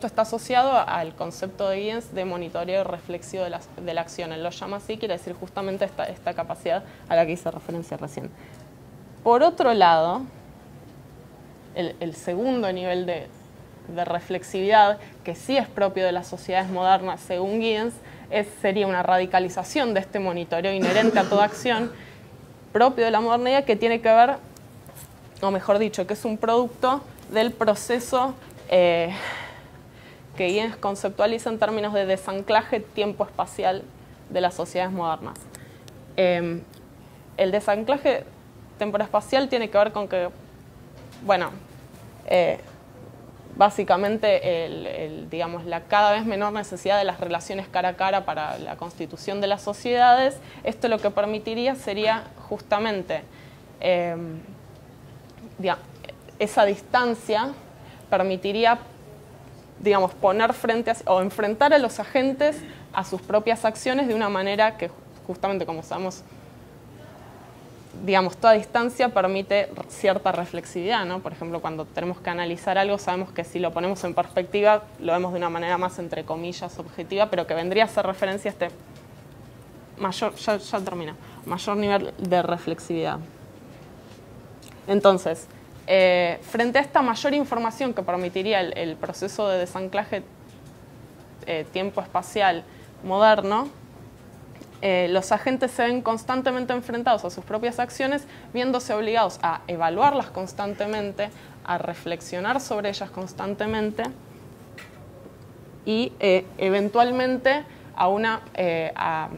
esto está asociado al concepto de Giddens de monitoreo reflexivo de la acción. Él lo llama así, quiere decir justamente esta capacidad a la que hice referencia recién. Por otro lado, el segundo nivel de reflexividad, que sí es propio de las sociedades modernas, según Giddens, sería una radicalización de este monitoreo inherente a toda acción, propio de la modernidad, que tiene que ver, o mejor dicho, que es un producto del proceso que Giddens conceptualiza en términos de desanclaje tiempo-espacial de las sociedades modernas. El desanclaje temporespacial tiene que ver con que, bueno, básicamente digamos, la cada vez menor necesidad de las relaciones cara a cara para la constitución de las sociedades. Esto lo que permitiría sería justamente esa distancia permitiría, digamos, poner frente o enfrentar a los agentes a sus propias acciones de una manera que justamente, como sabemos, digamos, toda distancia permite cierta reflexividad, ¿no? Por ejemplo, cuando tenemos que analizar algo, sabemos que si lo ponemos en perspectiva, lo vemos de una manera más, entre comillas, objetiva, pero que vendría a hacer referencia a este mayor nivel de reflexividad. Entonces, frente a esta mayor información que permitiría el proceso de desanclaje tiempo-espacial moderno, los agentes se ven constantemente enfrentados a sus propias acciones, viéndose obligados a evaluarlas constantemente, a reflexionar sobre ellas constantemente y eventualmente a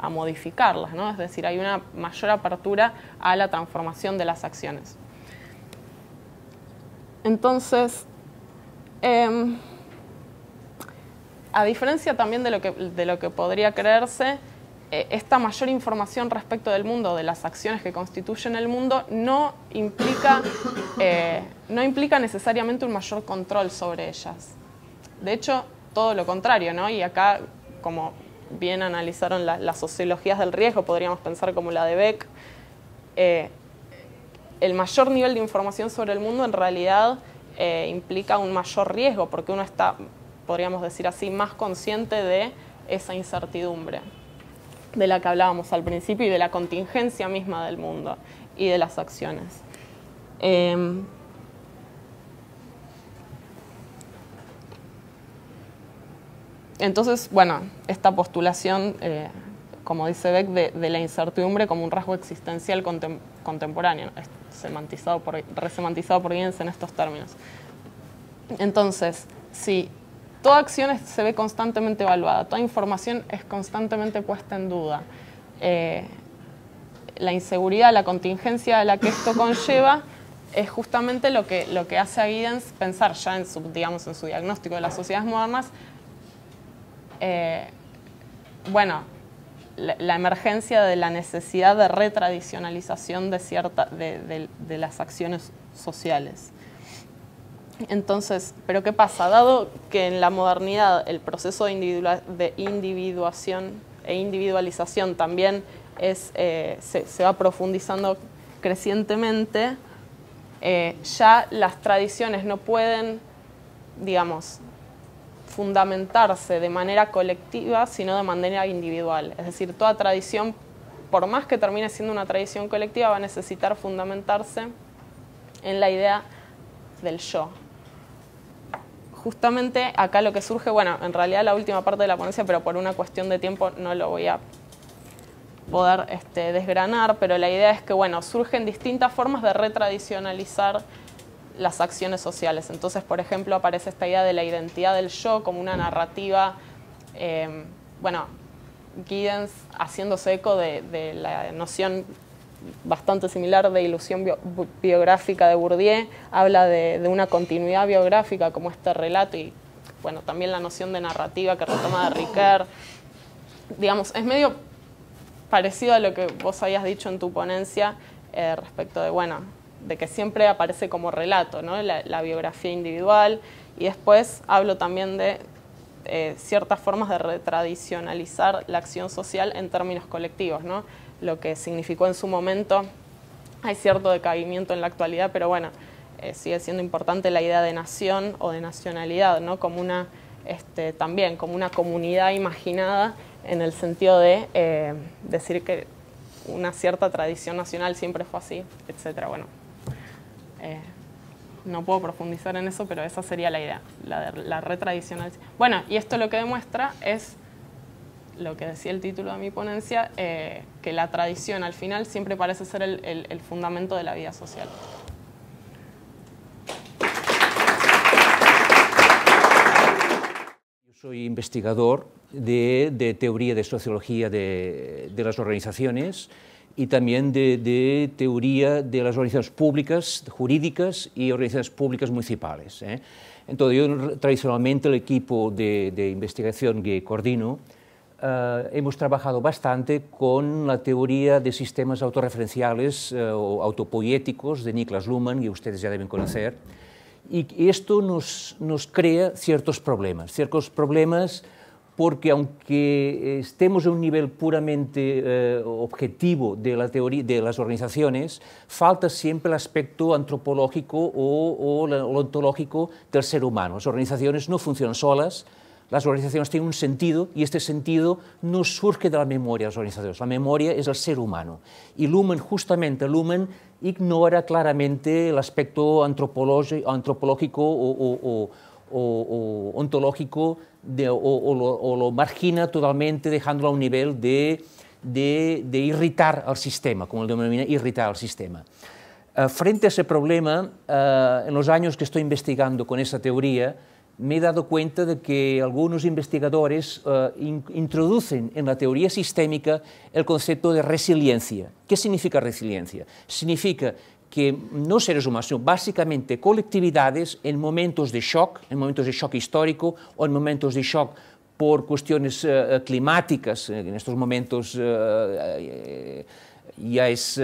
modificarlas, ¿no? Es decir, hay una mayor apertura a la transformación de las acciones. Entonces, a diferencia también de lo que podría creerse, esta mayor información respecto del mundo, de las acciones que constituyen el mundo, no implica necesariamente un mayor control sobre ellas. De hecho, todo lo contrario, ¿no? Y acá, como bien analizaron las sociologías del riesgo, podríamos pensar como la de Beck, el mayor nivel de información sobre el mundo en realidad implica un mayor riesgo, porque uno está, podríamos decir así, más consciente de esa incertidumbre de la que hablábamos al principio y de la contingencia misma del mundo y de las acciones. Entonces, bueno, esta postulación, como dice Beck, de la incertidumbre como un rasgo existencial contemporáneo, resemantizado por Giddens en estos términos. Entonces, si toda acción se ve constantemente evaluada, toda información es constantemente puesta en duda, la inseguridad, la contingencia a la que esto conlleva es justamente lo que hace a Giddens pensar ya en su diagnóstico de las sociedades modernas, bueno, la emergencia de la necesidad de retradicionalización de las acciones sociales. Entonces, ¿pero qué pasa? Dado que en la modernidad el proceso de individuación e individualización también se va profundizando crecientemente, ya las tradiciones no pueden, digamos, fundamentarse de manera colectiva, sino de manera individual. Es decir, toda tradición, por más que termine siendo una tradición colectiva, va a necesitar fundamentarse en la idea del yo. Justamente acá lo que surge, bueno, en realidad la última parte de la ponencia, pero por una cuestión de tiempo no lo voy a poder desgranar, pero la idea es que, bueno, surgen distintas formas de retradicionalizar las acciones sociales. Entonces, por ejemplo, aparece esta idea de la identidad del yo como una narrativa, bueno, Giddens, haciéndose eco de la noción bastante similar de ilusión biográfica de Bourdieu, habla de una continuidad biográfica como este relato y, bueno, también la noción de narrativa que retoma de Ricoeur. Digamos, es medio parecido a lo que vos habías dicho en tu ponencia respecto de, bueno, de que siempre aparece como relato, ¿no? La biografía individual, y después hablo también de ciertas formas de retradicionalizar la acción social en términos colectivos, ¿no? Lo que significó en su momento, hay cierto decaimiento en la actualidad, pero bueno, sigue siendo importante la idea de nación o de nacionalidad, ¿no? Como una, también como una comunidad imaginada, en el sentido de decir que una cierta tradición nacional siempre fue así, etc. Bueno, no puedo profundizar en eso, pero esa sería la idea, la retradicionalización. Bueno, y esto lo que demuestra es lo que decía el título de mi ponencia, que la tradición al final siempre parece ser el fundamento de la vida social. Yo soy investigador de teoría de sociología de las organizaciones y también de teoría de las organizaciones públicas, jurídicas y organizaciones públicas municipales. Entonces, yo tradicionalmente el equipo de investigación que coordino hemos trabajado bastante con la teoría de sistemas autorreferenciales o autopoéticos de Niklas Luhmann, que ustedes ya deben conocer, y esto nos crea ciertos problemas porque aunque estemos a un nivel puramente objetivo de la teoría de las organizaciones, falta siempre el aspecto antropológico o ontológico del ser humano. Las organizaciones no funcionan solas, las organizaciones tienen un sentido y este sentido no surge de la memoria de las organizaciones. La memoria es el ser humano. Y Luhmann, justamente, ignora claramente el aspecto antropológico o ontológico o lo margina totalmente, dejándolo a un nivel de irritar al sistema, como lo denomina irritar al sistema. Frente a ese problema, en los años que estoy investigando con esa teoría, me he dado cuenta de que algunos investigadores introducen en la teoría sistémica el concepto de resiliencia. ¿Qué significa resiliencia? Significa que no seres humanos, sino básicamente colectividades en momentos de shock histórico o en momentos de shock por cuestiones climáticas, en estos momentos ya es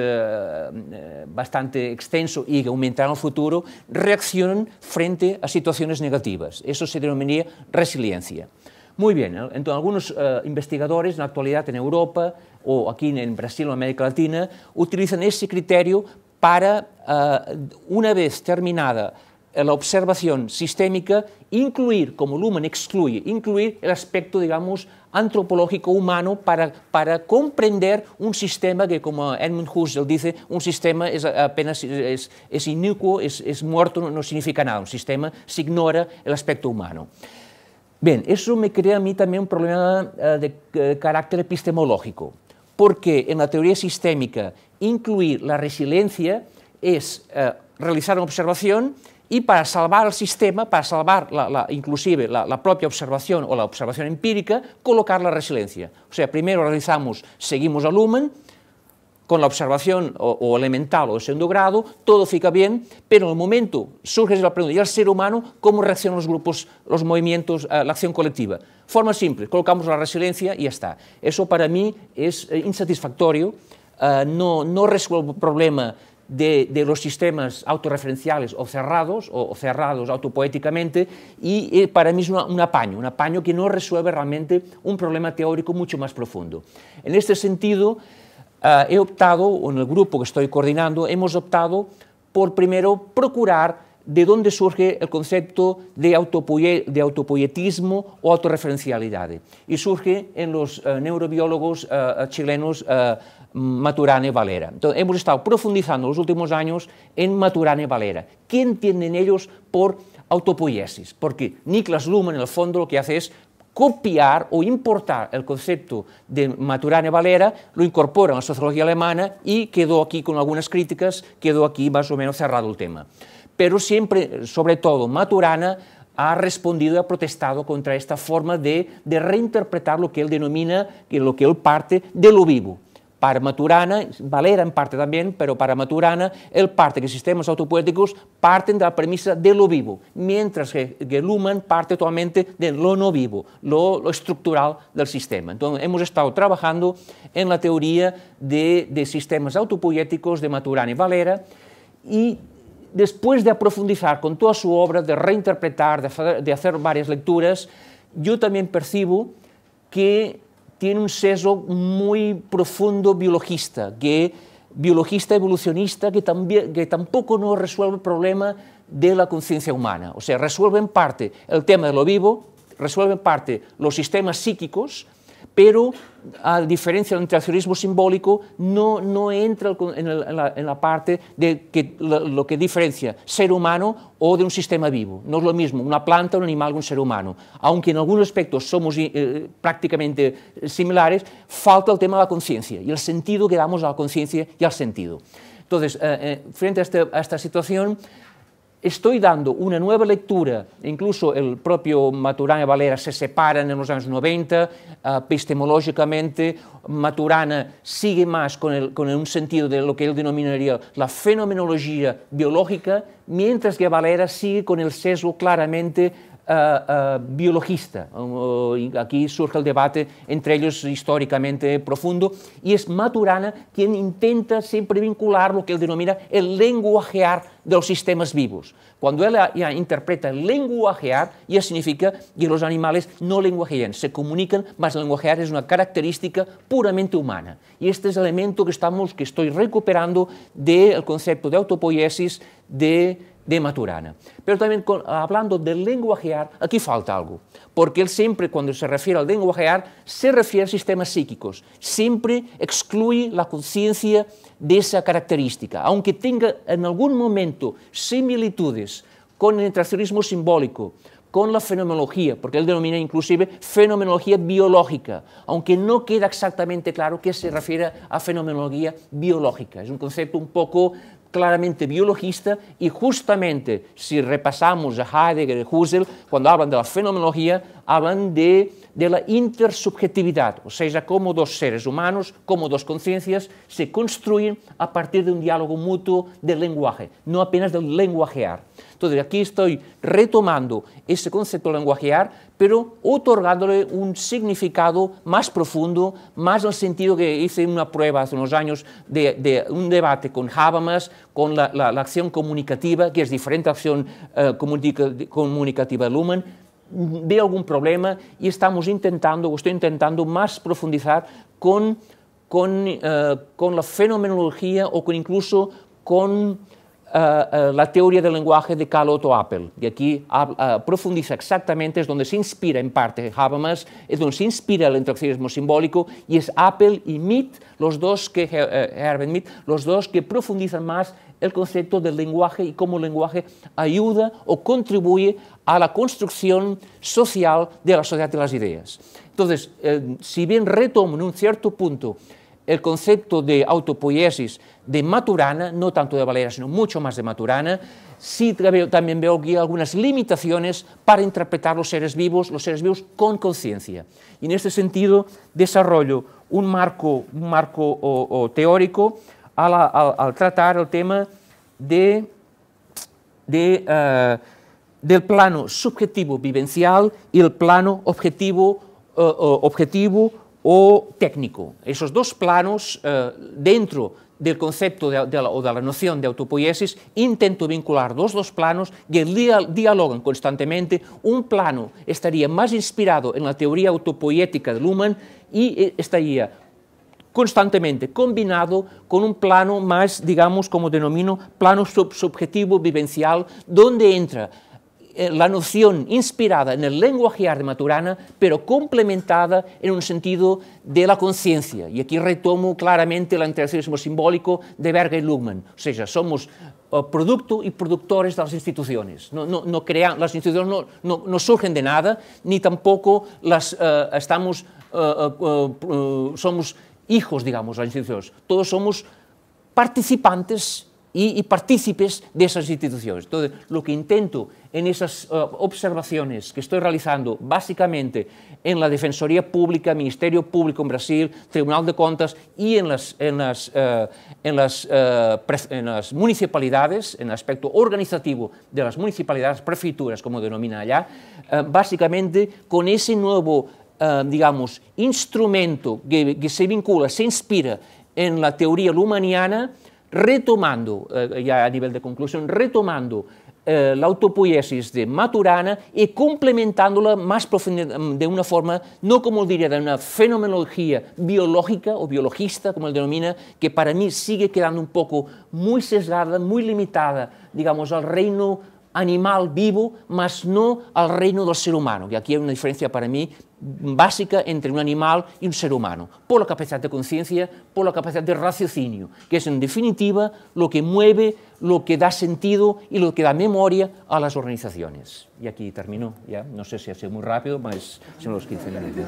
bastante extenso y que aumentará en el futuro, reaccionan frente a situaciones negativas. Eso se denomina resiliencia. Muy bien, entonces algunos investigadores en la actualidad en Europa o aquí en Brasil o América Latina utilizan ese criterio para, una vez terminada la observación sistémica, incluir, como Luhmann excluye, incluir el aspecto, digamos, antropológico humano para comprender un sistema que, como Edmund Husserl dice, un sistema es apenas es inicuo, es muerto, no significa nada, un sistema se ignora el aspecto humano. Bien, eso me crea a mí también un problema de carácter epistemológico, porque en la teoría sistémica incluir la resiliencia es realizar una observación y para salvar el sistema, para salvar inclusive la propia observación o la observación empírica, colocar la resiliencia. O sea, primero seguimos a Luhmann, con la observación o elemental o de segundo grado, todo fica bien, pero en el momento surge la pregunta, ¿y el ser humano cómo reaccionan los grupos, los movimientos, la acción colectiva? Forma simple, colocamos la resiliencia y ya está. Eso para mí es insatisfactorio, no resuelve el problema de los sistemas autorreferenciales o cerrados autopoéticamente, y para mí es un apaño que no resuelve realmente un problema teórico mucho más profundo. En este sentido, he optado, o en el grupo que estoy coordinando, hemos optado por primero procurar de dónde surge el concepto de autopoietismo o autorreferencialidad. Y surge en los neurobiólogos chilenos Maturana y Valera. Entonces, hemos estado profundizando en los últimos años en Maturana y Valera. ¿Qué entienden ellos por autopoiesis? Porque Niklas Luhmann, en el fondo, lo que hace es copiar o importar el concepto de Maturana y Valera, lo incorpora en la sociología alemana y quedó aquí con algunas críticas, quedó aquí más o menos cerrado el tema. Pero siempre, sobre todo, Maturana ha respondido y ha protestado contra esta forma de reinterpretar lo que él denomina, lo que él parte de lo vivo. Para Maturana, Valera en parte también, pero para Maturana, él parte que sistemas autopoéticos parten de la premisa de lo vivo, mientras que Luhmann parte totalmente de lo no vivo, lo estructural del sistema. Entonces, hemos estado trabajando en la teoría de sistemas autopoéticos de Maturana y Valera, y después de profundizar con toda su obra, de reinterpretar, de hacer varias lecturas, yo también percibo que tiene un sesgo muy profundo biologista, que biologista evolucionista que tampoco no resuelve el problema de la conciencia humana. O sea, resuelve en parte el tema de lo vivo, resuelve en parte los sistemas psíquicos, pero a diferencia del interaccionismo simbólico no entra en la parte de lo que diferencia ser humano o de un sistema vivo. No es lo mismo una planta, un animal que un ser humano. Aunque en algunos aspectos somos prácticamente similares, falta el tema de la conciencia y el sentido que damos a la conciencia y al sentido. Entonces, frente a esta situación, estoy dando una nueva lectura, incluso el propio Maturana y Valera se separan en los años 90, epistemológicamente Maturana sigue más con un sentido de lo que él denominaría la fenomenología biológica, mientras que Valera sigue con el sesgo claramente biologista. Aquí surge el debate entre ellos históricamente profundo, y es Maturana quien intenta siempre vincular lo que él denomina el lenguajear de los sistemas vivos. Cuando él ya interpreta el lenguajear, ya significa que los animales no lenguajean, se comunican, mas el lenguajear es una característica puramente humana. Y este es el elemento que estoy recuperando del concepto de autopoiesis de Maturana. Pero también hablando del lenguajear, aquí falta algo, porque él siempre, cuando se refiere al lenguajear, se refiere a sistemas psíquicos, siempre excluye la conciencia de esa característica, aunque tenga en algún momento similitudes con el interaccionismo simbólico, con la fenomenología, porque él denomina inclusive fenomenología biológica, aunque no queda exactamente claro qué se refiere a fenomenología biológica. Es un concepto un poco claramente biologista, y justamente si repasamos a Heidegger y Husserl, cuando hablan de la fenomenología, hablan de la intersubjetividad, o sea, cómo dos seres humanos, cómo dos conciencias se construyen a partir de un diálogo mutuo del lenguaje, no apenas del lenguajear. Entonces, aquí estoy retomando ese concepto de lenguajear, pero otorgándole un significado más profundo, más en el sentido que hice una prueba hace unos años de un debate con Habermas, con la acción comunicativa, que es diferente a la acción comunicativa de Luhmann. Veo algún problema y estoy intentando más profundizar con la fenomenología o incluso con la teoría del lenguaje de Karl Otto Appel. Y aquí profundiza exactamente, es donde se inspira en parte Habermas, es donde se inspira el interaccionismo simbólico, y es Appel y Mitt, Herbert Mitt, los dos que profundizan más el concepto del lenguaje y cómo el lenguaje ayuda o contribuye a la construcción social de la sociedad de las ideas. Entonces, si bien retomo en un cierto punto el concepto de autopoiesis de Maturana, no tanto de Valera, sino mucho más de Maturana, sí también veo aquí algunas limitaciones para interpretar los seres vivos con conciencia. Y en este sentido desarrollo un marco teórico al tratar el tema del plano subjetivo vivencial y el plano objetivo o técnico. Esos dos planos, dentro del concepto o de la noción de autopoiesis, intento vincular dos planos que dialogan constantemente. Un plano estaría más inspirado en la teoría autopoiética de Luhmann y estaría constantemente combinado con un plano más, digamos, como denomino, plano subjetivo vivencial, donde entra la noción inspirada en el lenguajear de Maturana, pero complementada en un sentido de la conciencia. Y aquí retomo claramente el interaccionismo simbólico de Berger y Luhmann. O sea, somos producto y productores de las instituciones. Las instituciones no surgen de nada, ni tampoco somos hijos, digamos, de las instituciones. Todos somos participantes y partícipes de esas instituciones. Entonces, lo que intento en esas observaciones que estoy realizando básicamente en la Defensoría Pública, Ministerio Público en Brasil, Tribunal de Contas y en las municipalidades, en el aspecto organizativo de las municipalidades, prefecturas, como denominan allá, básicamente con ese nuevo, digamos, instrumento que se vincula, se inspira en la teoría luhmanniana, retomando, ya a nivel de conclusión, retomando la autopoiesis de Maturana y complementándola más profundamente, de una forma, no como diría, de una fenomenología biológica o biologista, como él denomina, que para mí sigue quedando un poco muy sesgada, muy limitada, digamos, al reino animal vivo, mas no al reino del ser humano, que aquí hay una diferencia para mí básica entre un animal y un ser humano, por la capacidad de conciencia, por la capacidad de raciocinio, que es en definitiva lo que mueve, lo que da sentido y lo que da memoria a las organizaciones. Y aquí termino, ya, no sé si ha sido muy rápido, mas son los 15 minutos.